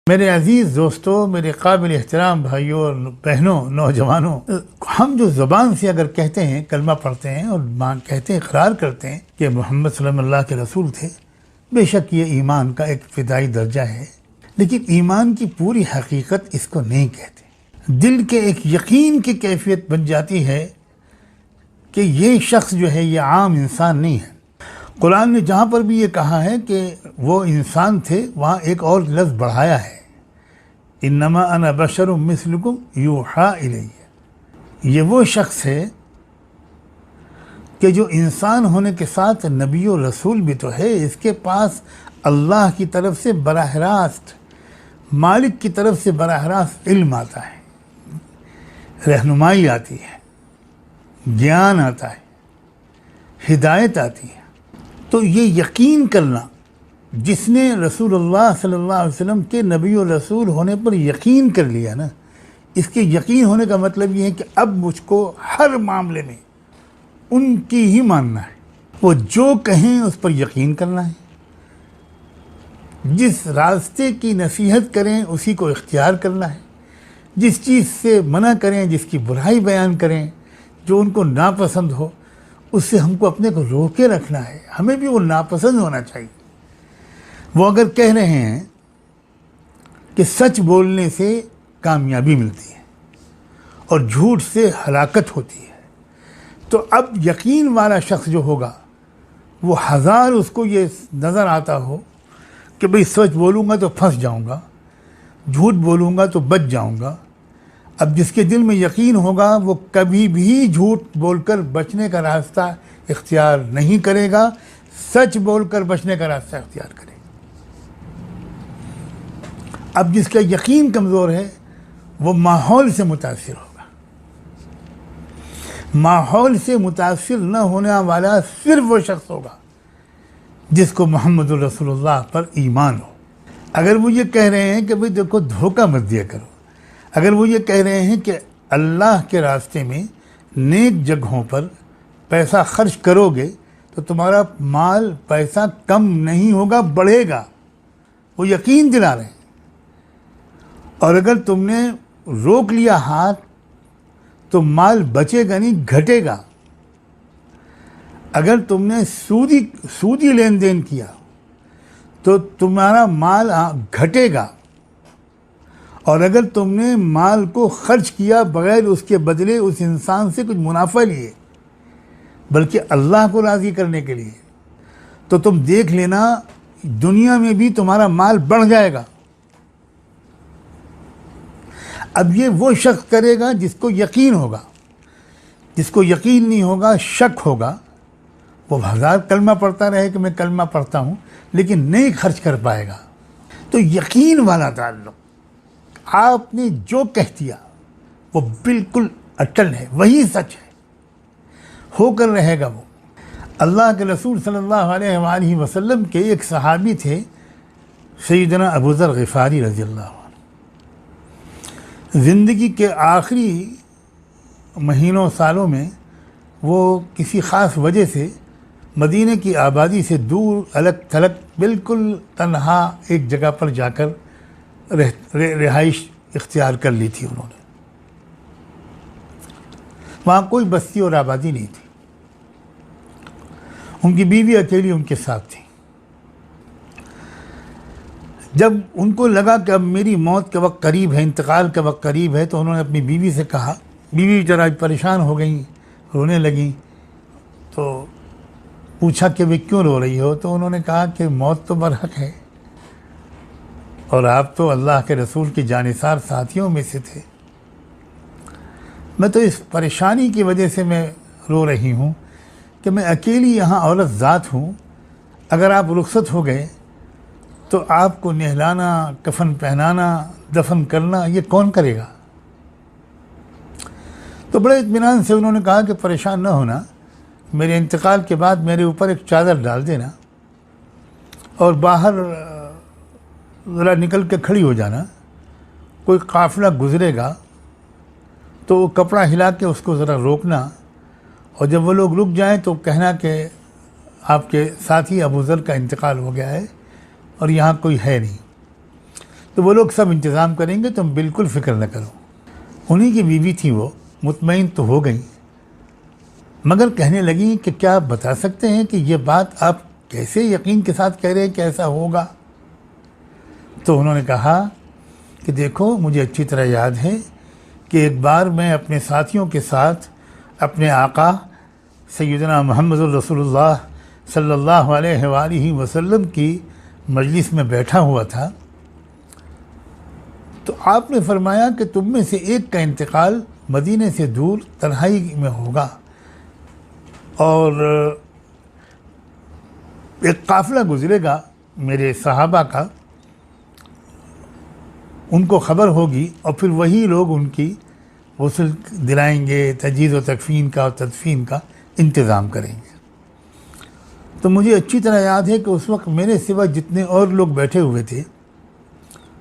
मेरे अजीज़ दोस्तों, मेरे काबिल एहतराम भाइयों और बहनों, नौजवानों, हम जो ज़बान से अगर कहते हैं, कलमा पढ़ते हैं और कहते हैं, इकरार करते हैं कि मोहम्मद सल्लल्लाहु के रसूल थे, बेशक ये ईमान का एक फ़िदाई दर्जा है, लेकिन ईमान की पूरी हकीकत इसको नहीं कहते। दिल के एक यकीन की कैफियत बन जाती है कि ये शख्स जो है ये आम इंसान नहीं है। कुरान ने जहाँ पर भी ये कहा है कि वो इंसान थे, वहाँ एक और लफ्ज़ बढ़ाया है, इन्नमा अना बशरुम मिस्लुकुम यूहा इलैया। ये वो शख्स है कि जो इंसान होने के साथ नबी और रसूल भी तो है। इसके पास अल्लाह की तरफ से बराह रास्त, मालिक की तरफ से बराह रास्त इल्म आता है, रहनुमाई आती है, ज्ञान आता है, हिदायत आती है। तो ये यकीन करना, जिसने रसूलुल्लाह सल्लल्लाहु अलैहि वसल्लम के नबी और रसूल होने पर यकीन कर लिया ना, इसके यकीन होने का मतलब ये है कि अब मुझको हर मामले में उनकी ही मानना है। वो जो कहें उस पर यकीन करना है, जिस रास्ते की नसीहत करें उसी को इख्तियार करना है, जिस चीज़ से मना करें, जिसकी बुराई बयान करें, जो उनको नापसंद हो उससे हमको अपने को रोके रखना है। हमें भी वो नापसंद होना चाहिए। वो अगर कह रहे हैं कि सच बोलने से कामयाबी मिलती है और झूठ से हलाकत होती है, तो अब यकीन वाला शख्स जो होगा वो हज़ार उसको ये नज़र आता हो कि भाई सच बोलूँगा तो फंस जाऊँगा, झूठ बोलूँगा तो बच जाऊँगा। अब जिसके दिल में यकीन होगा वो कभी भी झूठ बोलकर बचने का रास्ता इख्तियार नहीं करेगा, सच बोलकर बचने का रास्ता इख्तियार करेगा। अब जिसका यकीन कमज़ोर है वो माहौल से मुतासिर होगा। माहौल से मुतासिर न होने वाला सिर्फ वो शख्स होगा जिसको मोहम्मद रसूलुल्लाह पर ईमान हो। अगर वो ये कह रहे हैं कि भाई देखो धोखा मत दिया करो, अगर वो ये कह रहे हैं कि अल्लाह के रास्ते में नेक जगहों पर पैसा खर्च करोगे तो तुम्हारा माल पैसा कम नहीं होगा, बढ़ेगा, वो यकीन दिला रहे हैं। और अगर तुमने रोक लिया हाथ तो माल बचेगा नहीं, घटेगा। अगर तुमने सूदी लेन देन किया तो तुम्हारा माल घटेगा। और अगर तुमने माल को खर्च किया बगैर उसके बदले उस इंसान से कुछ मुनाफा लिए, बल्कि अल्लाह को राज़ी करने के लिए, तो तुम देख लेना दुनिया में भी तुम्हारा माल बढ़ जाएगा। अब ये वो शख्स करेगा जिसको यकीन होगा। जिसको यकीन नहीं होगा, शक होगा, वो हज़ार कलमा पढ़ता रहे कि मैं कलमा पढ़ता हूँ, लेकिन नहीं खर्च कर पाएगा। तो यकीन वाला ताल्लुक़, आपने जो कह दिया वो बिल्कुल अटल है, वही सच है, होकर रहेगा वो। अल्लाह के रसूल सल्लल्लाहु अलैहि वसल्लम के एक सहाबी थे, सैयदना अबू ज़र ग़िफ़ारी रज़ियल्लाहु अन्हु। ज़िंदगी के आखिरी महीनों सालों में वो किसी ख़ास वजह से मदीने की आबादी से दूर, अलग थलग, बिल्कुल तन्हा एक जगह पर जाकर रिहाइश इख्तियार कर ली थी उन्होंने। वहाँ कोई बस्ती और आबादी नहीं थी। उनकी बीवी अकेली उनके साथ थी। जब उनको लगा कि अब मेरी मौत का वक्त करीब है, इंतकाल का वक्त करीब है, तो उन्होंने अपनी बीवी से कहा। बीवी जरा परेशान हो गई, रोने लगी। तो पूछा कि वे क्यों रो रही हो? तो उन्होंने कहा कि मौत तो बरहक है और आप तो अल्लाह के रसूल के जानिसार साथियों में से थे। मैं तो इस परेशानी की वजह से मैं रो रही हूँ कि मैं अकेली यहाँ औरत ज़ात हूँ। अगर आप रुखसत हो गए तो आपको नहलाना, कफन पहनाना, दफन करना ये कौन करेगा? तो बड़े इत्मीनान से उन्होंने कहा कि परेशान न होना, मेरे इंतकाल के बाद मेरे ऊपर एक चादर डाल देना और बाहर ज़रा निकल के खड़ी हो जाना। कोई काफ़िला गुज़रेगा तो वो कपड़ा हिला के उसको ज़रा रोकना, और जब वो लोग रुक जाएं तो कहना कि आपके साथी अबू ज़र का इंतकाल हो गया है और यहाँ कोई है नहीं। तो वो लोग सब इंतज़ाम करेंगे, तुम बिल्कुल फ़िक्र न करो। उन्हीं की बीवी थी, वो मुतमईन तो हो गई, मगर कहने लगी कि क्या आप बता सकते हैं कि ये बात आप कैसे यकीन के साथ कह रहे हैं कि ऐसा होगा? तो उन्होंने कहा कि देखो, मुझे अच्छी तरह याद है कि एक बार मैं अपने साथियों के साथ अपने आका सैयदना मोहम्मद रसूलुल्लाह सल्लल्लाहु अलैहि वसल्लम की मजलिस में बैठा हुआ था, तो आपने फरमाया कि तुम में से एक का इंतकाल मदीने से दूर तन्हाई में होगा और एक काफ़िला गुजरेगा मेरे सहाबा का, उनको ख़बर होगी और फिर वही लोग उनकी गुस्ल दिलाएंगे, तजहीज़ व तकफ़ीन का और तदफ़ीन का इंतज़ाम करेंगे। तो मुझे अच्छी तरह याद है कि उस वक्त मेरे सिवा जितने और लोग बैठे हुए थे,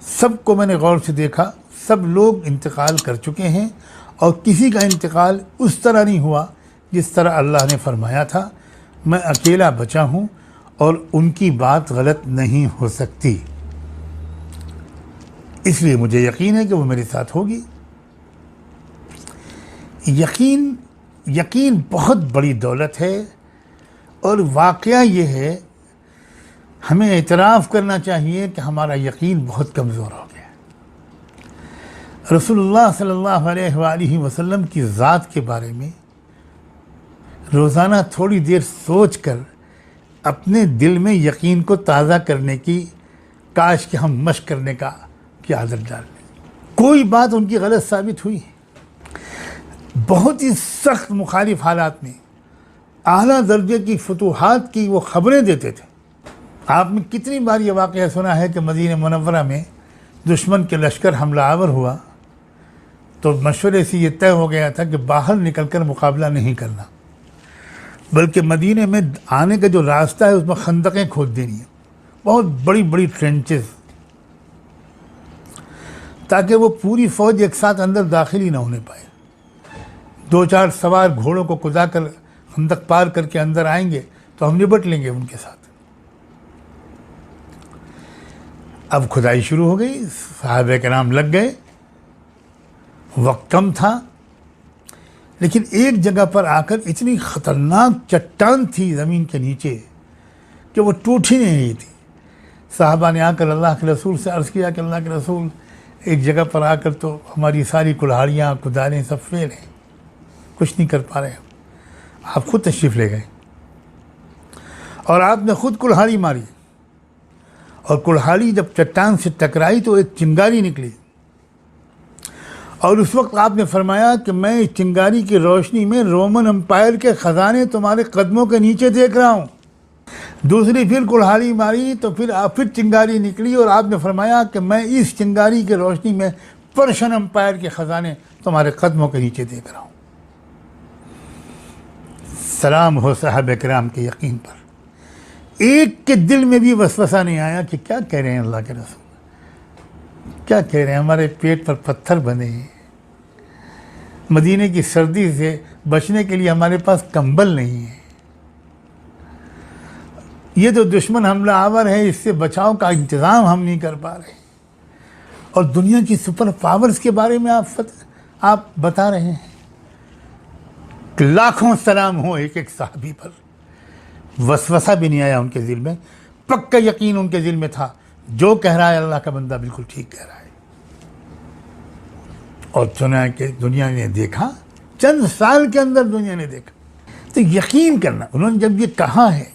सबको मैंने गौर से देखा, सब लोग इंतकाल कर चुके हैं और किसी का इंतकाल उस तरह नहीं हुआ जिस तरह अल्लाह ने फरमाया था। मैं अकेला बचा हूँ और उनकी बात गलत नहीं हो सकती, इसलिए मुझे यकीन है कि वो मेरे साथ होगी। यकीन बहुत बड़ी दौलत है और वाक़या ये है, हमें एतराफ़ करना चाहिए कि हमारा यकीन बहुत कमज़ोर हो गया। रसूलुल्लाह सल्लल्लाहु अलैहि वसल्लम की ज़ात के बारे में रोज़ाना थोड़ी देर सोच कर अपने दिल में यकीन को ताज़ा करने की काश कि हम मशक़ करने की आदत डाल लें। कोई बात उनकी गलत साबित हुई, बहुत ही सख्त मुखालिफ हालात में आला दर्जे की फतूहात की वो ख़बरें देते थे। आपने कितनी बार ये वाक़या सुना है कि मदीना मुनव्वरा में दुश्मन के लश्कर हमला आवर हुआ तो मशवरे से ये तय हो गया था कि बाहर निकलकर मुकाबला नहीं करना, बल्कि मदीने में आने का जो रास्ता है उसमें खंदकें खोद देनी है, बहुत बड़ी बड़ी ट्रेंचेस, ताकि वो पूरी फ़ौज एक साथ अंदर दाखिल ही ना होने पाए। 2-4 सवार घोड़ों को कुदा कर खंदक पार करके अंदर आएंगे तो हम निपट लेंगे उनके साथ। अब खुदाई शुरू हो गई, सहाबे के नाम लग गए, वक्त कम था, लेकिन एक जगह पर आकर इतनी ख़तरनाक चट्टान थी ज़मीन के नीचे कि वो टूट ही नहीं रही थी। साहबा ने आकर अल्लाह के रसूल से अर्ज़ किया कि अल्लाह के रसूल, एक जगह पर आकर तो हमारी सारी कुल्हाड़ियाँ कुदालें सब फेल हैं, कुछ नहीं कर पा रहे हैं। आप ख़ुद तशरीफ़ ले गए और आपने ख़ुद कुल्हाड़ी मारी, और कुल्हाड़ी जब चट्टान से टकराई तो एक चिंगारी निकली, और उस वक्त आपने फरमाया कि मैं इस चिंगारी की रोशनी में रोमन एम्पायर के ख़जाने तुम्हारे कदमों के नीचे देख रहा हूँ। दूसरी फिर कुल्हाड़ी मारी तो फिर चिंगारी निकली, और आपने फरमाया कि मैं इस चिंगारी की रोशनी में पर्शियन एम्पायर के ख़जाने तुम्हारे कदमों के नीचे देख रहा हूँ। सलाम हो साहब किराम के यकीन पर। एक के दिल में भी वसवसा नहीं आया कि क्या कह रहे हैं अल्लाह के रसूल, क्या कह रहे हैं, हमारे पेट पर पत्थर बंधे हैं, मदीने की सर्दी से बचने के लिए हमारे पास कंबल नहीं है, ये तो दुश्मन हमला आवर है, इससे बचाव का इंतज़ाम हम नहीं कर पा रहे, और दुनिया की सुपर पावर्स के बारे में आप बता रहे हैं। लाखों सलाम हो एक एक साहबी पर। वसवसा भी नहीं आया उनके दिल में, पक्का यकीन उनके दिल में था, जो कह रहा है अल्लाह का बंदा बिल्कुल ठीक कह रहा है। और सुना कि दुनिया ने देखा, चंद साल के अंदर दुनिया ने देखा। तो यकीन करना, उन्होंने जब ये कहा है,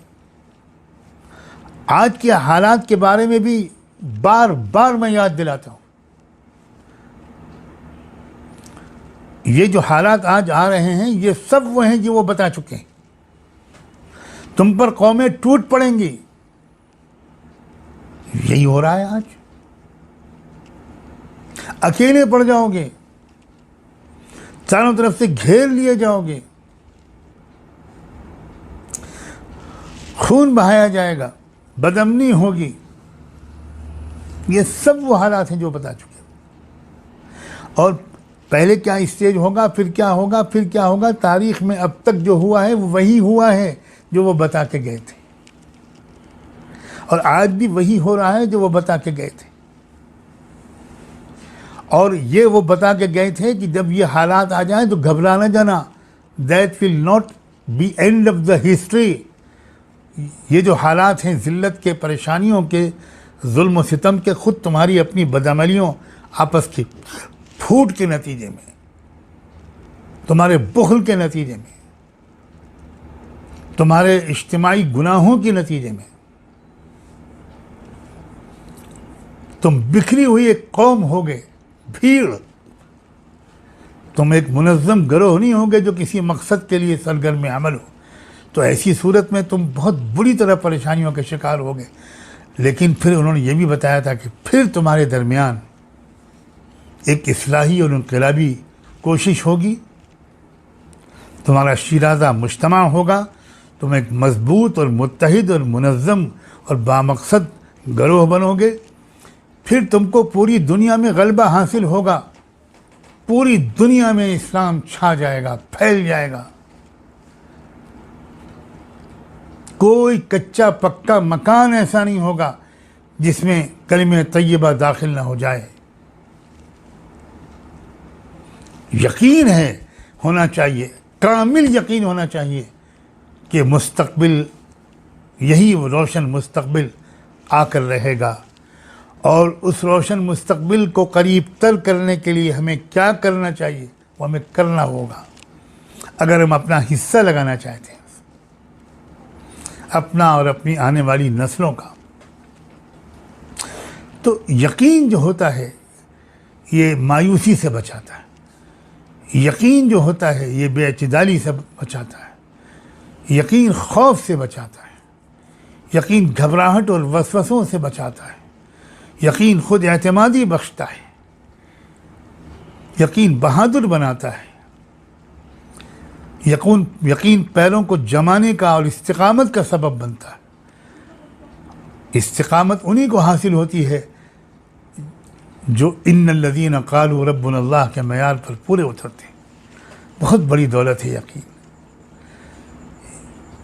आज के हालात के बारे में भी बार बार मैं याद दिलाता हूँ, ये जो हालात आज आ रहे हैं ये सब वो हैं जो वो बता चुके हैं। तुम पर कौमें टूट पड़ेंगी, यही हो रहा है आज। अकेले पड़ जाओगे, चारों तरफ से घेर लिए जाओगे, खून बहाया जाएगा, बदअमनी होगी, ये सब वो हालात हैं जो बता चुके हैं। और पहले क्या स्टेज होगा, फिर क्या होगा, फिर क्या होगा, तारीख़ में अब तक जो हुआ है वो वही हुआ है जो वो बता के गए थे, और आज भी वही हो रहा है जो वो बता के गए थे। और ये वो बता के गए थे कि जब ये हालात आ जाएं तो घबरा ना जाना, that will not be end of the history. ये जो हालात हैं ज़िल्लत के, परेशानियों के, जुल्म व सितम के, ख़ुद तुम्हारी अपनी बदअमलियों, आपस की फूट के नतीजे में, तुम्हारे बुख़्ल के नतीजे में, तुम्हारे इज्तिमाई गुनाहों के नतीजे में तुम बिखरी हुई एक कौम होगे, भीड़। तुम एक मुनज़्ज़म गिरोह नहीं होगे जो किसी मकसद के लिए सरगर्म अमल हो। तो ऐसी सूरत में तुम बहुत बुरी तरह परेशानियों के शिकार होगे। लेकिन फिर उन्होंने ये भी बताया था कि फिर तुम्हारे दरमियान एक इस्लाही और इनक़लाबी कोशिश होगी, तुम्हारा शिराज़ा मुज्तमा होगा, तुम एक मजबूत और मुत्तहिद और मुनज़्ज़म और बामकसद गिरोह बनोगे। फिर तुमको पूरी दुनिया में गलबा हासिल होगा, पूरी दुनिया में इस्लाम छा जाएगा, फैल जाएगा। कोई कच्चा पक्का मकान ऐसा नहीं होगा जिसमें कलिमे तय्यबा दाखिल ना हो जाए। यकीन है, होना चाहिए, कामिल यकीन होना चाहिए कि मुस्तकबिल, यही वो रोशन मुस्तकबिल आकर रहेगा। और उस रोशन मुस्तकबिल को करीब तर करने के लिए हमें क्या करना चाहिए, वो हमें करना होगा। अगर हम अपना हिस्सा लगाना चाहते हैं, अपना और अपनी आने वाली नस्लों का, तो यकीन जो होता है ये मायूसी से बचाता है। यकीन जो होता है ये बेअतदाली से बचाता है। यकीन खौफ से बचाता है। यकीन घबराहट और वसवसों से बचाता है। यकीन खुद एतमादी बख्शता है। यकीन बहादुर बनाता है। यकीन पैरों को जमाने का और इस्तिकामत का सबब बनता है। इस्तिकामत उन्हीं को हासिल होती है जो इन्नल्लज़ीना क़ालू रब्बुनल्लाह के मयार पर पूरे उतरते हैं। बहुत बड़ी दौलत है यकीन।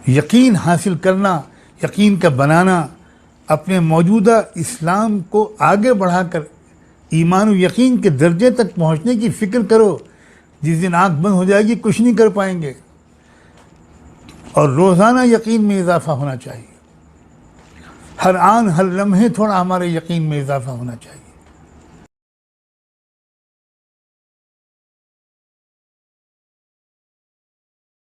यकीन हासिल करना, यकीन का बनाना, अपने मौजूदा इस्लाम को आगे बढ़ाकर ईमान और यकीन के दर्जे तक पहुँचने की फ़िक्र करो। जिस दिन आँख बंद हो जाएगी कुछ नहीं कर पाएंगे। और रोज़ाना यकीन में इजाफ़ा होना चाहिए। हर आन हर लम्हे थोड़ा हमारे यकीन में इजाफ़ा होना चाहिए।